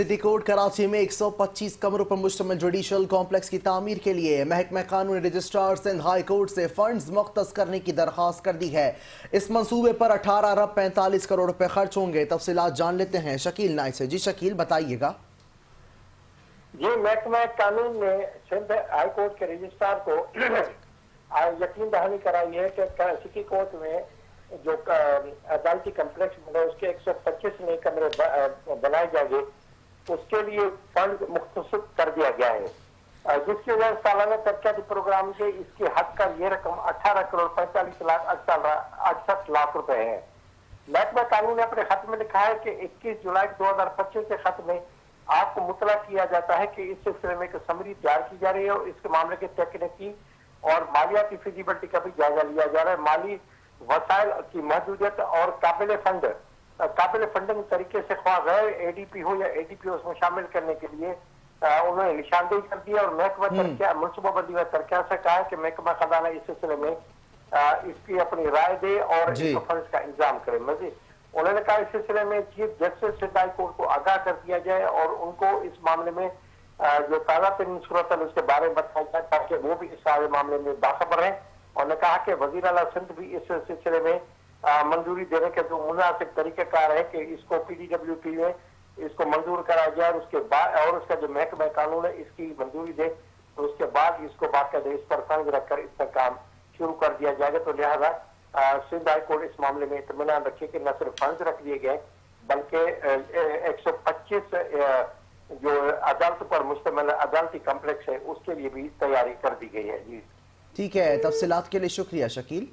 City court Karachi میں 125 کمروں پر مشتمل جوڈیشل کمپلیکس کی تعمیر کے لیے محکمہ قانون رجسٹرار سندھ ہائی کورٹ سے فنڈز مختص کرنے کی درخواست کر دی ہے۔ اس منصوبے پر 18 ارب 45 کروڑ روپے خرچ ہوں گے۔ تفصیلات جان لیتے ہیں شکیل نائک سے۔ جی شکیل، بتائیے گا۔ جی، محکمہ قانون نے سندھ ہائی کورٹ کے رجسٹرار کو یقین دہانی کرائی ہے کہ سٹی کورٹ میں جو عدالتی کمپلیکس بنا اس کے 125 نئے کمرے بنائے جائیں گے، اس کے لیے فنڈ مختص کر دیا گیا ہے، جس کی وجہ سے سالانہ ترقیاتی پروگرام کے اس کی حد کا یہ رقم 18 کروڑ 45 لاکھ 68 لاکھ روپے ہے۔ محکمہ قانون نے اپنے خط میں لکھا ہے کہ 21 جولائی 2025 کے خط میں آپ کو مطلع کیا جاتا ہے کہ اس سلسلے میں ایک سمری تیار کی جا رہی ہے اور اس کے معاملے کے تکنیکی اور مالیاتی فیزیبلٹی کا بھی جائزہ لیا جا رہا ہے۔ مالی وسائل کی محدودیت اور قابل فنڈنگ طریقے سے خواہ غیر اے ڈی پی ہو یا اے ڈی پی ہو اس میں شامل کرنے کے لیے انہوں نے نشاندہی کر دی ہے، اور محکمہ منصوبہ بندی و ترقیات سے کہا ہے کہ محکمہ خزانہ اس سلسلے میں اس کی اپنی رائے دے اور فنڈز کا انتظام کرے۔ مزید انہوں نے کہا اس سلسلے میں chief justice Sindh high court کو آگاہ کر دیا جائے اور ان کو اس معاملے میں جو تازہ ترین صورت ہے اس کے بارے میں بتایا جائے تاکہ وہ بھی اس سارے معاملے میں باخبر ہیں۔ اور نے کہا کہ وزیر اعلیٰ سندھ بھی اس سلسلے میں منظوری دینے کے جو مناسب طریقہ کار ہے کہ اس کو پی ڈی ڈبلیو پی میں اس کو منظور کرایا جائے، اور اس کے بعد اور اس کا جو محکمہ قانون ہے اس کی منظوری دے، اور اس کے بعد اس کو باقاعدہ اس پر فنڈ رکھ کر اس پر کام شروع کر دیا جائے گا۔ تو لہٰذا سندھ ہائی کورٹ اس معاملے میں اطمینان رکھے کہ نہ صرف فنڈز رکھ دیے گئے بلکہ 125 جو عدالت پر مشتمل عدالتی کمپلیکس ہے اس کے لیے بھی تیاری کر دی گئی ہے۔ جی ٹھیک ہے، تفصیلات کے لیے شکریہ شکیل۔